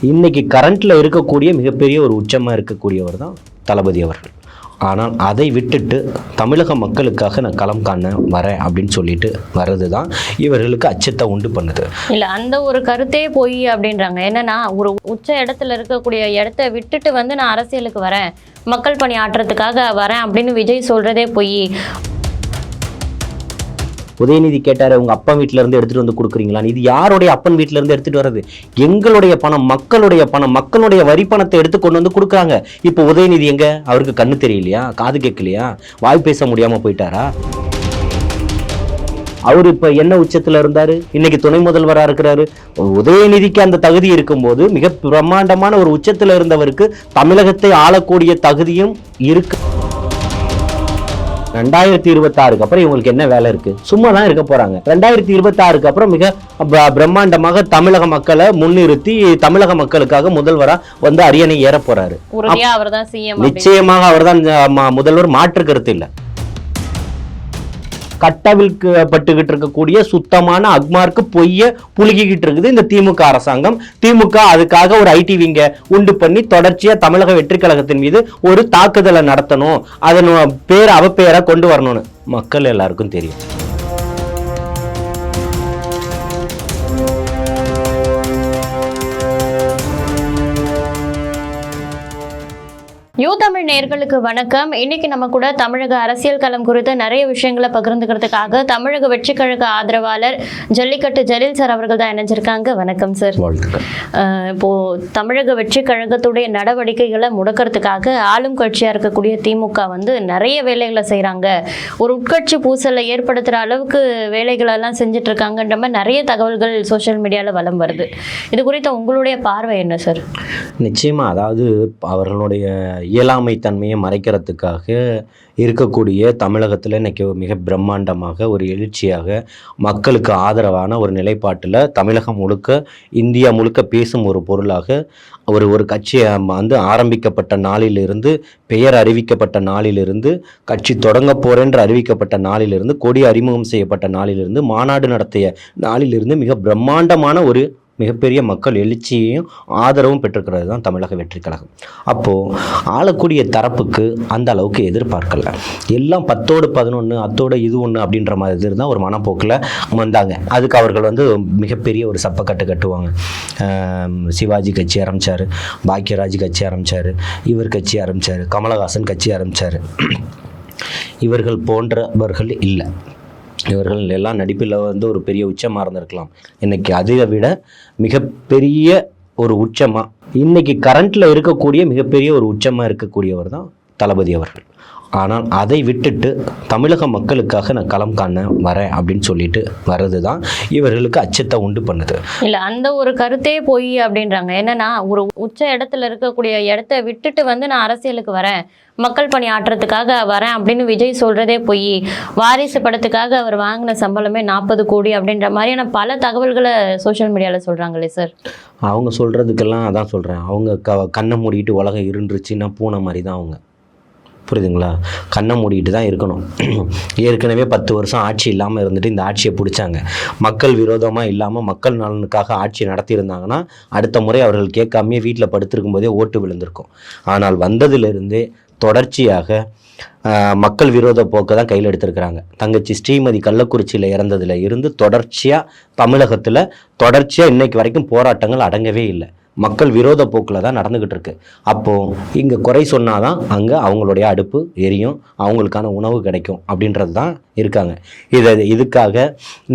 இன்னைக்கு கரண்ட்ல இருக்கக்கூடிய மிகப்பெரிய ஒரு உச்சமாக இருக்கக்கூடியவர் தான் தளபதி அவர்கள். ஆனால் அதை விட்டுட்டு தமிழக மக்களுக்காக நான் களம் காண வரேன் அப்படின்னு சொல்லிட்டு வர்றது தான் இவர்களுக்கு அச்சத்தை உண்டு பண்ணுது. இல்லை, அந்த ஒரு கருத்தே போய் அப்படின்றாங்க. என்னன்னா, ஒரு உச்ச இடத்துல இருக்கக்கூடிய இடத்த விட்டுட்டு நான் அரசியலுக்கு வரேன், மக்கள் பணி ஆற்றுறதுக்காக வரேன் அப்படின்னு விஜய் சொல்றதே போய். உதயநிதி கேட்டாரு, உங்க அப்பா வீட்டுல இருந்து எடுத்துட்டு வந்து கொடுக்குறீங்களா? இது யாருடைய அப்பன் வீட்டுல இருந்து எடுத்துட்டு வர்றது? எங்களுடைய பணம், மக்களுடைய பணம், மக்களுடைய வரி பணத்தை எடுத்து கொண்டு வந்து கொடுக்குறாங்க. இப்போ உதயநிதி எங்க? அவருக்கு கண்ணு தெரியலையா? காது கேட்கலையா? வாய் பேச முடியாம போயிட்டாரா? அவர் இப்ப என்ன உச்சத்துல இருந்தாரு? இன்னைக்கு துணை முதல்வரா இருக்கிறாரு. உதயநிதிக்கு அந்த தகுதி இருக்கும்போது மிக பிரம்மாண்டமான ஒரு உச்சத்துல இருந்தவருக்கு தமிழகத்தை ஆளக்கூடிய தகுதியும் இருக்கு. 2026 அப்புறம் இவங்களுக்கு என்ன வேலை இருக்கு? சும்மா தான் இருக்க போறாங்க. 2026 அப்புறம் மிக பிரம்மாண்டமாக தமிழக மக்களை முன்னிறுத்தி தமிழக மக்களுக்காக முதல்வரா அரியணை ஏற போறாரு. நிச்சயமாக அவர்தான் முதல்வர், மாற்று கருத்து இல்லை. கட்டவிழ்க்கப்பட்டுகிட்டு இருக்கக்கூடிய சுத்தமான அக்மார்க்கு பொய்ய புழுகிக்கிட்டு இருக்குது இந்த திமுக அரசாங்கம். திமுக அதுக்காக ஒரு ஐடி விங்க உண்டு பண்ணி தொடர்ச்சியா தமிழக வெற்றி கழகத்தின் மீது ஒரு தாக்குதலை நடத்தணும், அதன் பேர் அவப்பெயரை கொண்டு வரணும்னு மக்கள் எல்லாருக்கும் தெரியும். யூ தமிழ் நேயர்களுக்கு வணக்கம். இன்னைக்கு நம்ம கூட தமிழக அரசியல் களம் குறித்து நிறைய விஷயங்களை பகிர்ந்துக்கிறதுக்காக தமிழக வெற்றி கழக ஆதரவாளர் ஜல்லிக்கட்டு ஜலீல் சார் அவர்கள் தான் இணைஞ்சிருக்காங்க. வணக்கம் சார். இப்போ தமிழக வெற்றி கழகத்துடைய நடவடிக்கைகளை முடக்கிறதுக்காக ஆளும் கட்சியா இருக்கக்கூடிய திமுக நிறைய வேலைகளை செய்யறாங்க, ஒரு உட்கட்சி பூசலை ஏற்படுத்துற அளவுக்கு வேலைகள் எல்லாம் செஞ்சுட்டு இருக்காங்கன்ற மாதிரி நிறைய தகவல்கள் சோசியல் மீடியால வலம் வருது. இது குறித்த உங்களுடைய பார்வை என்ன சார்? நிச்சயமா, அதாவது அவர்களுடைய இயலாமை தன்மையை மறைக்கிறதுக்காக இருக்கக்கூடிய தமிழகத்தில் இன்னைக்கு மிக பிரம்மாண்டமாக ஒரு எழுச்சியாக மக்களுக்கு ஆதரவான ஒரு நிலைப்பாட்டில் தமிழகம் முழுக்க, இந்தியா முழுக்க பேசும் ஒரு பொருளாக ஒரு கட்சி ஆரம்பிக்கப்பட்ட நாளிலிருந்து, பெயர் அறிவிக்கப்பட்ட நாளிலிருந்து, கட்சி தொடங்க போறேன்று அறிவிக்கப்பட்ட நாளிலிருந்து, கொடி அறிமுகம் செய்யப்பட்ட நாளிலிருந்து, மாநாடு நடத்திய நாளிலிருந்து மிக பிரம்மாண்டமான ஒரு மிகப்பெரிய மக்கள் எழுச்சியையும் ஆதரவும் பெற்றிருக்கிறது தான் தமிழக வெற்றி கழகம். அப்போது ஆளக்கூடிய தரப்புக்கு அந்த அளவுக்கு எதிர்பார்க்கல. எல்லாம் 10ஓடு 11, அத்தோடு இது ஒன்று அப்படின்ற மாதிரி இருந்தால் ஒரு மனப்போக்கில் வந்தாங்க. அதுக்கு அவர்கள் மிகப்பெரிய ஒரு சப்பக்கட்டு கட்டுவாங்க. சிவாஜி கட்சி ஆரம்பித்தார், பாக்யராஜ் கட்சி ஆரம்பித்தார், இவர் கட்சி ஆரம்பித்தார், கமலஹாசன் கட்சி ஆரம்பித்தார். இவர்கள் போன்றவர்கள் இல்லை. இவர்கள் எல்லாம் நடிப்பில் ஒரு பெரிய உச்சமாக இருந்திருக்கலாம். இன்னைக்கு அதை விட மிகப்பெரிய ஒரு உச்சமாக, இன்னைக்கு கரண்ட்ல இருக்கக்கூடிய மிகப்பெரிய ஒரு உச்சமாக இருக்கக்கூடியவர் தான் தளபதி அவர்கள். ஆனால் அதை விட்டுட்டு தமிழக மக்களுக்காக நான் களம் காண வரேன் அப்படின்னு சொல்லிட்டு வர்றது தான் இவர்களுக்கு அச்சத்தை உண்டு பண்ணுது. இல்லை, அந்த ஒரு கருத்தே போய் அப்படின்றாங்க. என்னன்னா, ஒரு உச்ச இடத்துல இருக்கக்கூடிய இடத்த விட்டுட்டு நான் அரசியலுக்கு வரேன், மக்கள் பணி ஆற்றுறதுக்காக வரேன் அப்படின்னு விஜய் சொல்றதே போய். வாரிசு படத்துக்காக அவர் வாங்கின சம்பளமே 40 கோடி அப்படின்ற மாதிரியான பல தகவல்களை சோசியல் மீடியாவில் சொல்றாங்களே சார். அவங்க சொல்றதுக்கெல்லாம் அதான் சொல்றேன், அவங்க கண்ணை மூடிட்டு உலகம் இருந்துருச்சுன்னா பூனை மாதிரி தான் அவங்க. புரியுதுங்களா? கண்ணை மூடிட்டு தான் இருக்கணும். ஏற்கனவே 10 வருஷம் ஆட்சி இல்லாமல் இருந்துட்டு இந்த ஆட்சியை பிடிச்சாங்க. மக்கள் விரோதமாக இல்லாமல் மக்கள் நலனுக்காக ஆட்சி நடத்தியிருந்தாங்கன்னா அடுத்த முறை அவர்கள் கேட்காமையே வீட்டில் படுத்திருக்கும் போதே ஓட்டு விழுந்திருக்கும். ஆனால் வந்ததிலிருந்தே தொடர்ச்சியாக மக்கள் விரோத போக்கை தான் கையில் எடுத்திருக்கிறாங்க. தங்கச்சி ஸ்ரீமதி கள்ளக்குறிச்சியில் இறந்ததுல இருந்து தொடர்ச்சியாக தமிழகத்தில் தொடர்ச்சியாக இன்னைக்கு வரைக்கும் போராட்டங்கள் அடங்கவே இல்லை. மக்கள் விரோத போக்கில் தான் நடந்துக்கிட்டு இருக்கு. அப்போது இங்கே குறை சொன்னாதான் அங்கே அவங்களுடைய அடுப்பு எரியும், அவங்களுக்கான உணவு கிடைக்கும் அப்படின்றது தான் இருக்காங்க. இதுக்காக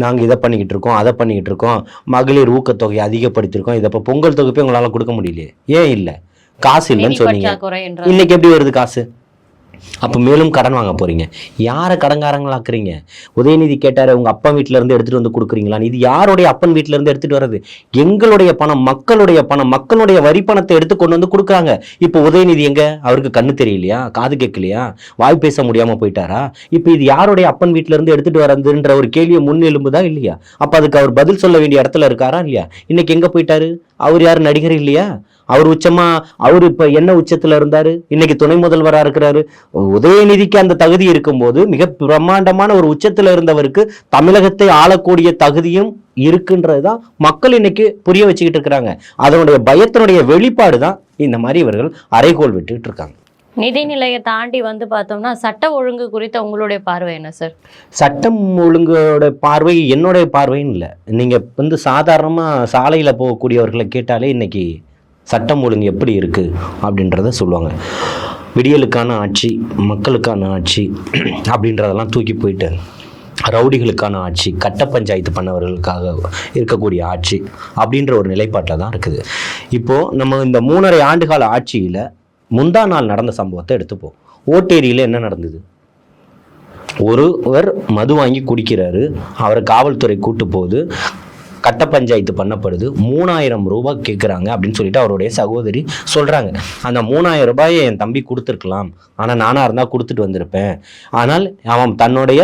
நாங்கள் இதை பண்ணிக்கிட்டு இருக்கோம், அதை பண்ணிக்கிட்டு இருக்கோம், மகளிர் ஊக்கத்தொகையை அதிகப்படுத்தியிருக்கோம். இதை இப்போ பொங்கல் தொகுப்பே உங்களால் கொடுக்க முடியலையே. ஏன் இல்லை? காசு இல்லைன்னு சொன்னீங்க. இன்னைக்கு எப்படி வருது காசு? அப்போ மேலும் கடன் வாங்க போறீங்க. யாரை கடன்காரங்களாக்குறீங்க? உதயநிதி கேட்டாரு, உங்க அப்பா வீட்டுல இருந்து எடுத்துட்டு வந்து கொடுக்குறீங்களான்னு. இது யாருடைய அப்பன் வீட்டுல இருந்து எடுத்துட்டு வர்றது? எங்களுடைய பணம், மக்களுடைய பணம், மக்களுடைய வரி பணத்தை எடுத்து கொண்டு வந்து கொடுக்குறாங்க. இப்போ உதயநிதி எங்க? அவருக்கு கண்ணு தெரியலையா? காது கேட்கலையா? வாய் பேச முடியாம போயிட்டாரா? இப்போ இது யாருடைய அப்பன் வீட்டுல இருந்து எடுத்துட்டு வர்றதுன்ற ஒரு கேள்வியை முன்னெலும்புதா இல்லையா? அப்ப அதுக்கு அவர் பதில் சொல்ல வேண்டிய இடத்துல இருக்காரா இல்லையா? இன்னைக்கு எங்க போயிட்டாரு? அவர் யாரு? நடிகர் இல்லையா? அவர் உச்சமா அவர் இப்ப என்ன உச்சத்துல இருந்தாரு, இன்னைக்கு துணை முதல்வரா இருக்கிறாரு. உதயநிதிக்கு அந்த தகுதி இருக்கும்போது மிக பிரம்மாண்டமான ஒரு உச்சத்துல இருந்தவருக்கு தமிழகத்தை ஆளக்கூடிய தகுதியும் இருக்குன்றதுதான் மக்கள் இன்னைக்கு புரிய வச்சுக்கிட்டு இருக்கிறாங்க. அதனுடைய பயத்தினுடைய வெளிப்பாடு தான் இந்த மாதிரி இவர்கள் அறைகோல் விட்டுட்டு இருக்காங்க. நிதிநிலையை தாண்டி வந்து பார்த்தோம்னா சட்ட ஒழுங்கு குறித்த உங்களுடைய பார்வை என்ன சார்? சட்டம் ஒழுங்கோட பார்வை என்னுடைய பார்வையும் இல்லை. நீங்க வந்து சாதாரணமா சாலையில போகக்கூடியவர்களை கேட்டாலே இன்னைக்கு சட்டம் ஒழுங்கு எப்படி இருக்கு அப்படின்றத சொல்லுவாங்க. விடியலுக்கான ஆட்சி, மக்களுக்கான ஆட்சி அப்படின்றதெல்லாம் தூக்கி போயிட்டு ரவுடிகளுக்கான ஆட்சி, கட்ட பஞ்சாயத்து பண்ணவர்களுக்காக இருக்கக்கூடிய ஆட்சி அப்படின்ற ஒரு நிலைப்பாட்டில் தான் இருக்குது. இப்போது நம்ம இந்த 3.5 ஆண்டுகால ஆட்சியில் முந்தா நாள் நடந்த சம்பவத்தை எடுத்துப்போம். ஓட்டேரியில் என்ன நடந்தது? ஒருவர் மது வாங்கி குடிக்கிறாரு, அவரை காவல்துறை கூட்டு போகுது, கட்ட பஞ்சாயத்து பண்ணப்படுது, 3000 ரூபாய் கேட்குறாங்க அப்படின்னு சொல்லிட்டு அவருடைய சகோதரி சொல்கிறாங்க. அந்த 3000 ரூபாயை என் தம்பி கொடுத்துருக்கலாம், ஆனால் நானாக இருந்தால் கொடுத்துட்டு வந்திருப்பேன். ஆனால் அவன் தன்னுடைய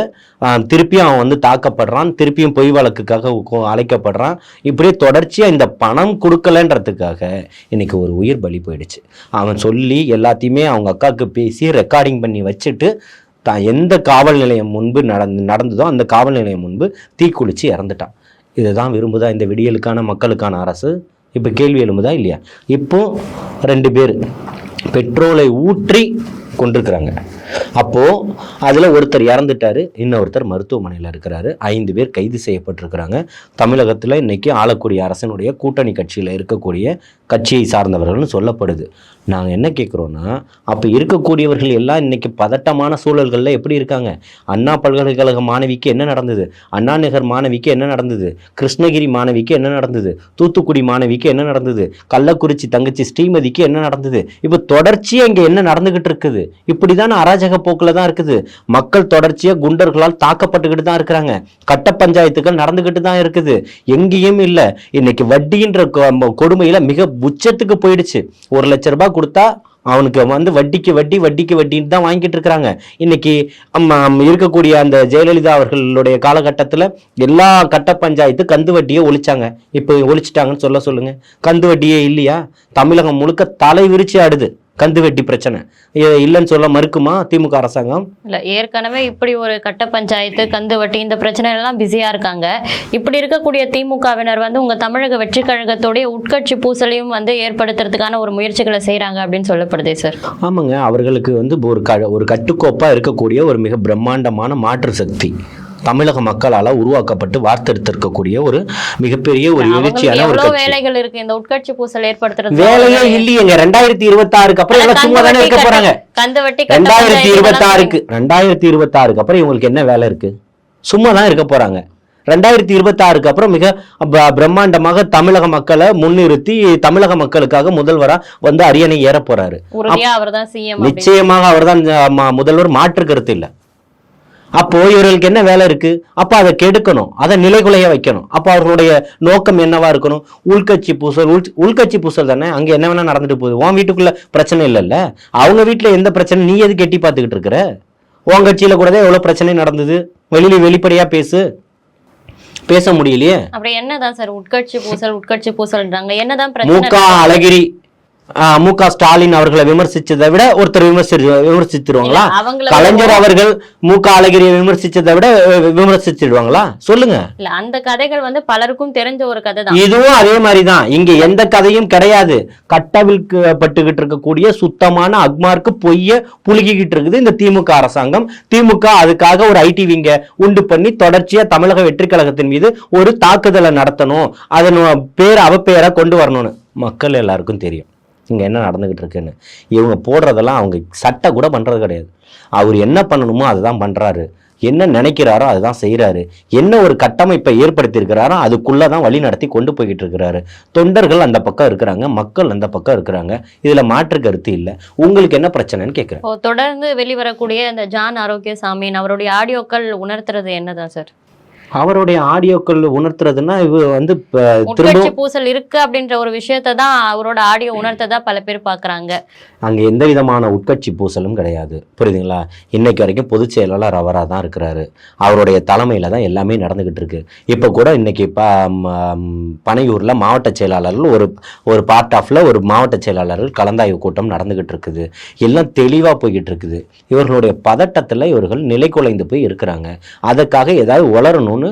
திருப்பியும் அவன் வந்து தாக்கப்படுறான், திருப்பியும் பொய் வழக்குக்காக அழைக்கப்படுறான். இப்படியே தொடர்ச்சியாக இந்த பணம் கொடுக்கலன்றதுக்காக இன்னைக்கு ஒரு உயிர் பலி போயிடுச்சு. அவன் சொல்லி எல்லாத்தையுமே அவங்க அக்காவுக்கு பேசி ரெக்கார்டிங் பண்ணி வச்சுட்டு தான் எந்த காவல் நிலையம் முன்பு நடந்ததோ அந்த காவல் நிலையம் முன்பு தீக்குளிச்சு இறந்துட்டான். இதுதான் விரும்புதா இந்த விடியலுக்கான மக்களுக்கான அரசு? இப்போ கேள்வி எழும்புதா இல்லையா? இப்போ 2 பேர் பெட்ரோலை ஊற்றி கொண்டிருக்கிறாங்க. அப்போது அதில் ஒருத்தர் இறந்துட்டாரு, இன்னொருத்தர் மருத்துவமனையில் இருக்கிறாரு. 5 பேர் கைது செய்யப்பட்டிருக்கிறாங்க. தமிழகத்தில் இன்னைக்கு ஆளக்கூடிய அரசனுடைய கூட்டணி கட்சியில் இருக்கக்கூடிய கட்சியை சார்ந்தவர்கள்னு சொல்லப்படுது. நாங்கள் என்ன கேட்குறோன்னா, அப்போ இருக்கக்கூடியவர்கள் எல்லாம் இன்னைக்கு பதட்டமான சூழல்களில் எப்படி இருக்காங்க? அண்ணா பல்கலைக்கழக மாணவிக்கு என்ன நடந்தது? அண்ணா நகர் மாணவிக்கு என்ன நடந்தது? கிருஷ்ணகிரி மாணவிக்கு என்ன நடந்தது? தூத்துக்குடி மாணவிக்கு என்ன நடந்தது? கள்ளக்குறிச்சி தங்கச்சி ஸ்ரீமதிக்கு என்ன நடந்தது? இப்போ தொடர்ச்சியாக இங்கே என்ன நடந்துகிட்டு இருக்குது? இப்படி தானே அராஜக போக்குல தான் இருக்குது. மக்கள் தொடர்ச்சியா குண்டர்களால் தாக்கப்பட்டுக்கிட்டு தான் இருக்கிறாங்க. கட்ட பஞ்சாயத்துகள் நடந்துகிட்டு தான் இருக்குது. எங்கேயும் இல்லை. இன்னைக்கு வட்டின்ற கொடுமையில மிக உச்சத்துக்கு போயிடுச்சு. 1 லட்சம் ரூபாய் கொடுத்தா அவனுக்கு வந்து வட்டிக்கு வட்டி வட்டிக்கு வட்டின்னு தான் வாங்கிட்டு இருக்கிறாங்க. இன்னைக்கு இருக்கக்கூடிய அந்த ஜெயலலிதா அவர்களுடைய காலகட்டத்தில் எல்லா கட்ட பஞ்சாயத்து கந்து வட்டியை ஒழிச்சாங்க. இப்போ ஒழிச்சிட்டாங்கன்னு சொல்லுங்க. கந்து வட்டியே இல்லையா? தமிழகம் முழுக்க தலை விரிச்சு ஆடுது. கந்து வெட்டி பிரச்சனை இல்லைன்னு சொல்ல மறுக்குமா திமுக அரசாங்கம்? இல்ல, ஏற்கனவே இப்படி ஒரு கட்ட பஞ்சாயத்து கந்து வட்டி இந்த பிரச்சனை எல்லாம் பிஸியா இருக்காங்க. இப்படி இருக்கக்கூடிய திமுகவினர் வந்து உங்க தமிழக வெற்றி கழகத்துடைய உட்கட்சி பூசலையும் வந்து ஏற்படுத்துறதுக்கான ஒரு முயற்சிகளை செய்யறாங்க அப்படின்னு சொல்லப்படுதே சார். ஆமாங்க, அவர்களுக்கு வந்து ஒரு கட்டுக்கோப்பா இருக்கக்கூடிய ஒரு மிக பிரம்மாண்டமான மாற்று சக்தி தமிழக மக்களால் உருவாக்கப்பட்டு வார்த்தெடுத்திருக்கக்கூடிய ஒரு மிகப்பெரிய ஒரு எழுச்சியான ஒரு வேலைகள் இருக்கு. இந்த உட்கட்சி பூசல் ஏற்படுத்துறது வேலையே இல்லையேங்க. 2026க்கு அப்புறம் எல்லாம் சும்மா தானே இருக்க போறாங்க. 2026க்கு அப்புறம் இவங்களுக்கு என்ன வேலை இருக்கு? சும்மா தான் இருக்க போறாங்க. 2026க்கு அப்புறம் மிக பிரம்மாண்டமாக தமிழக மக்களை முன்னிறுத்தி தமிழக மக்களுக்காக முதல்வரா வந்து அரியணை ஏற போறாரு. நிச்சயமாக அவர்தான் முதல்வர், மாற்று கருத்து இல்லை. அப்போ இவர்களுக்கு என்ன வேலை இருக்கு? அப்ப அதை கெடுக்கணும், அதை நிலைகுலைய வைக்கணும். அப்ப அவர்களுடைய நோக்கம் என்னவா இருக்கணும்? உள்கட்சி பூசல். உள்கட்சி பூசல் தானே. அங்க என்ன வேணா நடந்துட்டு போகுது. உன் வீட்டுக்குள்ள பிரச்சனை இல்லைல்ல, அவங்க வீட்டுல எந்த பிரச்சனை நீ எதுக்கு எட்டி பார்த்துக்கிட்டு இருக்கிற? உன் கட்சியில கூடதான் எவ்வளவு பிரச்சனை நடந்தது. வெளிப்படையா பேச முடியலையே. அப்படி என்னதான் சார் உட்கட்சி பூசல்ன்றாங்க? என்னதான் மு.க. அழகிரி மு.க. ஸ்டாலின் அவர்களை விமர்சிச்சதை விட ஒருத்தர் விமர்சிச்சிருவாங்களா? கலைஞர் அவர்கள் மு.க. அழகிரியை விமர்சிச்சதை விட விமர்சிச்சிடுவாங்களா? சொல்லுங்க. இல்ல, அந்த கதைகள் வந்து பலருக்கும் தெரிஞ்ச ஒரு கதை தான். இதுவும் அதே மாதிரிதான். இங்க எந்த கதையும் கிடையாது. கட்டவிழ்க்கப்பட்டுகிட்டு இருக்கக்கூடிய சுத்தமான அக்மார்க்கு பொய்ய புழுகிக்கிட்டு இருக்குது இந்த திமுக அரசாங்கம். திமுக அதுக்காக ஒரு ஐடி விங்க உண்டு பண்ணி தொடர்ச்சியா தமிழக வெற்றி கழகத்தின் மீது ஒரு தாக்குதலை நடத்தணும், அதன் அவப்பெயரை கொண்டு வரணும்னு மக்கள் எல்லாருக்கும் தெரியும் இங்க என்ன நடந்துகிட்டு இருக்குன்னு. இவங்க போடுறதெல்லாம் அவங்க சட்டை கூட பண்றது கிடையாது. அவர் என்ன பண்ணணுமோ அதுதான் பண்றாரு, என்ன நினைக்கிறாரோ அதுதான் செய்யறாரு, என்ன ஒரு கட்டமைப்பை ஏற்படுத்தி இருக்கிறாரோ அதுக்குள்ளதான் வழி நடத்தி கொண்டு போய்கிட்டு இருக்கிறாரு. தொண்டர்கள் அந்த பக்கம் இருக்கிறாங்க, மக்கள் அந்த பக்கம் இருக்கிறாங்க. இதுல மாற்று கருத்து இல்லை. உங்களுக்கு என்ன பிரச்சனைன்னு கேட்கிறேன். தொடர்ந்து வெளிவரக்கூடிய அந்த ஜான் ஆரோக்கியசாமி அவருடைய ஆடியோக்கள் உணர்த்துறது என்னதான் சார்? அவருடைய ஆடியோக்கள் உணர்த்துறதுன்னா இவ வந்து உட்கட்சி பூசல் இருக்கு அப்படின்ற ஒரு விஷயத்தை தான் அவரோட ஆடியோ உணர்த்ததா பல பேர் பாக்குறாங்க. அங்கே எந்த விதமான உட்கட்சி பூசலும் கிடையாது, புரியுதுங்களா? இன்னைக்கு வரைக்கும் பொதுச் செயலாளர் அவராக தான் இருக்கிறாரு. அவருடைய தலைமையில தான் எல்லாமே நடந்துகிட்டு இருக்கு. இப்போ கூட இன்னைக்கு பனையூர்ல மாவட்ட செயலாளர்கள் ஒரு பார்ட் ஆஃப்ல ஒரு மாவட்ட செயலாளர்கள் கலந்தாய்வு கூட்டம் நடந்துகிட்டு இருக்குது. எல்லாம் தெளிவா போய்கிட்டு இருக்குது. இவர்களுடைய பதட்டத்துல இவர்கள் நிலை குலைந்து போய் இருக்கிறாங்க. அதுக்காக ஏதாவது வளரணும்னு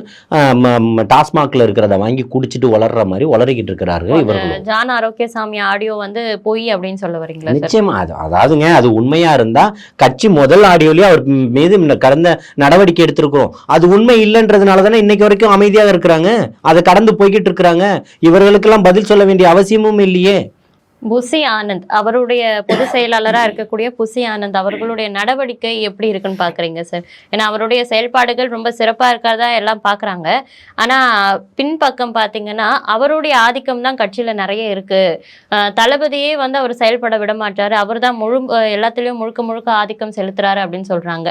டாஸ்மாக்ல இருக்கிறத வாங்கி குடிச்சிட்டு வளர்ற மாதிரி வளரிக்கிட்டு இருக்கிறார்கள் இவர்கள். ஜான் ஆரோக்கியசாமி ஆடியோ வந்து பொய் அப்படின்னு சொல்ல வரீங்களா? நிச்சயமா. அதாவதுங்க, அது உண்மையா இருந்தா கட்சி முதல் ஆடியோலயே அவர் மீது கடந்த நடவடிக்கை எடுத்திருக்கிறோம். அது உண்மை இல்லைன்றதுனால தானே இன்னைக்கு வரைக்கும் அமைதியாக இருக்கிறாங்க. அதை கடந்து போய்கிட்டு இருக்கிறாங்க. இவர்களுக்கெல்லாம் பதில் சொல்ல வேண்டிய அவசியமும் இல்லையே. புசி ஆனந்த் அவருடைய பொதுச் செயலாளராக இருக்கக்கூடிய புசி ஆனந்த் அவர்களுடைய நடவடிக்கை எப்படி இருக்குன்னு பார்க்குறீங்க சார்? ஏன்னா அவருடைய செயல்பாடுகள் ரொம்ப சிறப்பாக இருக்கிறதா எல்லாம் பார்க்குறாங்க. ஆனால் பின்பக்கம் பார்த்தீங்கன்னா அவருடைய ஆதிக்கம் தான் கட்சியில் நிறைய இருக்குது. தளபதியே வந்து அவர் செயல்பட விட மாட்டார், அவர் தான் எல்லாத்துலேயும் முழுக்க ஆதிக்கம் செலுத்துறாரு அப்படின்னு சொல்கிறாங்க.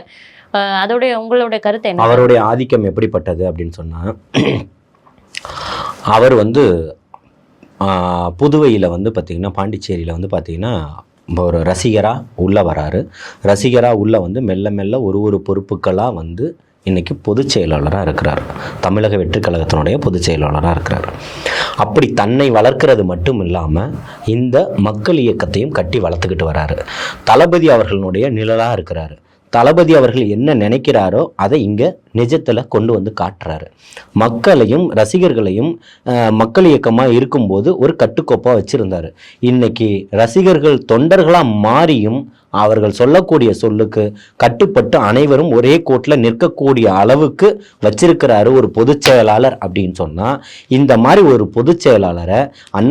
அதோடைய உங்களுடைய கருத்து என்ன? அவருடைய ஆதிக்கம் எப்படிப்பட்டது அப்படின்னு சொன்னால், அவர் வந்து புதுவையில் வந்து பார்த்திங்கன்னா பாண்டிச்சேரியில் வந்து பார்த்திங்கன்னா ஒரு ரசிகராக உள்ளே வராரு. ரசிகராக உள்ளே வந்து மெல்ல மெல்ல ஒரு பொறுப்புக்களாக வந்து இன்றைக்கி பொதுச் செயலாளராக இருக்கிறார். தமிழக வெற்றி கழகத்தினுடைய பொதுச் செயலாளராக இருக்கிறார். அப்படி தன்னை வளர்க்கிறது மட்டும் இல்லாமல் இந்த மக்கள் இயக்கத்தையும் கட்டி வளர்த்துக்கிட்டு வராரு. தளபதி அவர்களுடைய நிழலாக இருக்கிறாரு. தளபதி அவர்கள் என்ன நினைக்கிறாரோ அதை இங்கே நிஜத்தில் கொண்டு வந்து காட்டுறாரு. மக்களையும் ரசிகர்களையும் மக்கள் இயக்கமாக இருக்கும்போது ஒரு கட்டுக்கோப்பாக வச்சுருந்தார். இன்னைக்கு ரசிகர்கள் தொண்டர்களாக மாறியும் அவர்கள் சொல்லக்கூடிய சொல்லுக்கு கட்டுப்பட்டு அனைவரும் ஒரே கோட்டில் நிற்கக்கூடிய அளவுக்கு வச்சிருக்கிறாரு ஒரு பொதுச் செயலாளர் அப்படின்னு சொன்னால், இந்த மாதிரி ஒரு பொதுச் செயலாளரை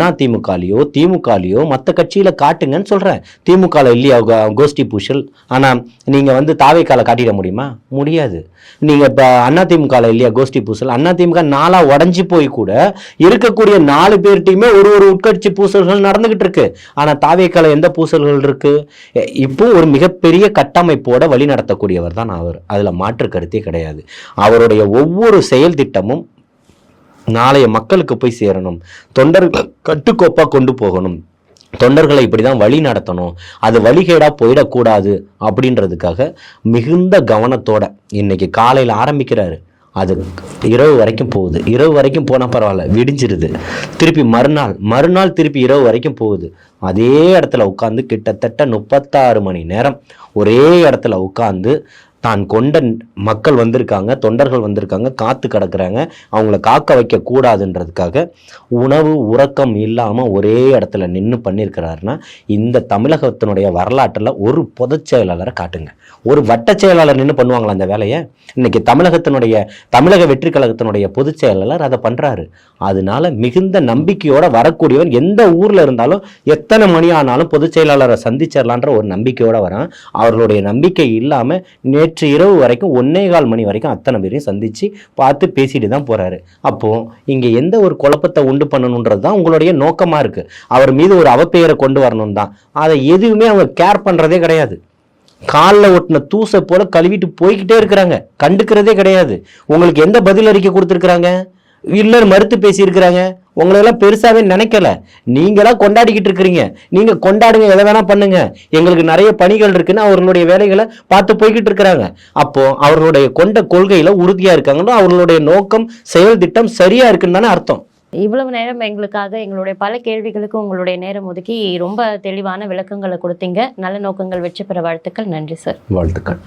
அதிமுகலையோ திமுகலையோ மற்ற கட்சியில் காட்டுங்கன்னு சொல்கிறேன். திமுகவில் இல்லையா கோஷ்டி பூசல்? ஆனால் நீங்கள் வந்து தாவேக்கால காட்டிட முடியுமா? முடியாது. நீங்கள் இப்போ அதிமுகவில் இல்லையா கோஷ்டி பூசல்? அதிமுக 4 உடஞ்சி போய் கூட இருக்கக்கூடிய 4 பேர்ட்டையுமே ஒரு உட்கட்சி பூசல்கள் நடந்துகிட்டு இருக்கு. ஆனால் தாவேக்கால எந்த பூசல்கள் இருக்கு? இப்போ ஒரு மிகப்பெரிய கட்டமைப்போட வழி நடத்தக்கூடியவர் தான் அவர். அதுல மாற்று கருத்தே கிடையாது. அவருடைய ஒவ்வொரு செயல் திட்டமும் நாளைய மக்களுக்கு போய் சேரணும், தொண்டர்கள் கட்டுக்கோப்பா கொண்டு போகணும், தொண்டர்களை இப்படிதான் வழி நடத்தணும், அது வழிகேடா போயிடக்கூடாது அப்படின்றதுக்காக மிகுந்த கவனத்தோட இன்னைக்கு காலையில் ஆரம்பிக்கிறாரு. அது இரவு வரைக்கும் போகுது. இரவு வரைக்கும் போனால் பரவாயில்ல, விடிஞ்சிருது. திருப்பி மறுநாள் திருப்பி இரவு வரைக்கும் போகுது. அதே இடத்துல உட்காந்து கிட்டத்தட்ட 36 மணி நேரம் ஒரே இடத்துல உட்காந்து தான் கொண்ட மக்கள் வந்திருக்காங்க, தொண்டர்கள் வந்திருக்காங்க, காத்து கிடக்குறாங்க, அவங்கள காக்க வைக்க கூடாதுன்றதுக்காக உணவு உறக்கம் இல்லாமல் ஒரே இடத்துல நின்று பண்ணியிருக்கிறாருன்னா, இந்த தமிழகத்தினுடைய வரலாற்றில் ஒரு பொதுச் செயலாளரை காட்டுங்க. ஒரு வட்ட செயலாளர் நின்று பண்ணுவாங்களா அந்த வேலையை? இன்னைக்கு தமிழக வெற்றி கழகத்தினுடைய பொதுச் செயலாளர் அதை பண்றாரு. அதனால மிகுந்த நம்பிக்கையோட வரக்கூடியவன் எந்த ஊர்ல இருந்தாலும் எத்தனை மணி ஆனாலும் பொதுச் செயலாளரை சந்திச்சிடலான்ற ஒரு நம்பிக்கையோட வரான். அவர்களுடைய நம்பிக்கை இல்லாம நேற்று இரவு வரைக்கும் 1:15 மணி வரைக்கும் அத்தனை பேரையும் சந்திச்சு பார்த்து பேசிட்டு தான் போறாரு. அப்போ இங்க எந்த ஒரு குழப்பத்தை உண்டு பண்ணணுன்றது தான் உங்களுடைய நோக்கமா இருக்கு. அவர் மீது ஒரு அவப்பெயரை கொண்டு வரணும் தான். அதை எதுவுமே அவங்க கேர் பண்றதே கிடையாது. காலில் ஒட்டின தூசை போல கழுவிட்டு போய்கிட்டே இருக்கிறாங்க, கண்டுக்கிறதே கிடையாது. உங்களுக்கு எந்த பதில் அறிக்கை கொடுத்துருக்குறாங்க? இல்லைன்னு மறுத்து பேசியிருக்கிறாங்க. உங்களெல்லாம் பெருசாவே நினைக்கல, நீங்களா கொண்டாடிக்கிட்டு இருக்கிறீங்க. நீங்க கொண்டாடுங்க, எதை வேணா பண்ணுங்க, எங்களுக்கு நிறைய பணிகள் இருக்குன்னு அவர்களுடைய வேலைகளை பார்த்து போய்கிட்டு இருக்கிறாங்க. அப்போ அவர்களுடைய கொண்ட கொள்கையில உறுதியா இருக்காங்கன்னா அவர்களுடைய நோக்கம் செயல் திட்டம் சரியா இருக்குன்னு தானே அர்த்தம். இவ்வளவு நேரம் எங்களுக்காக எங்களுடைய பல கேள்விகளுக்கு உங்களுடைய நேரம் ஒதுக்கி ரொம்ப தெளிவான விளக்கங்களை கொடுத்தீங்க. நல்ல நோக்கங்கள் வெற்றி பெற வாழ்த்துக்கள். நன்றி சார். வாழ்த்துக்கள்.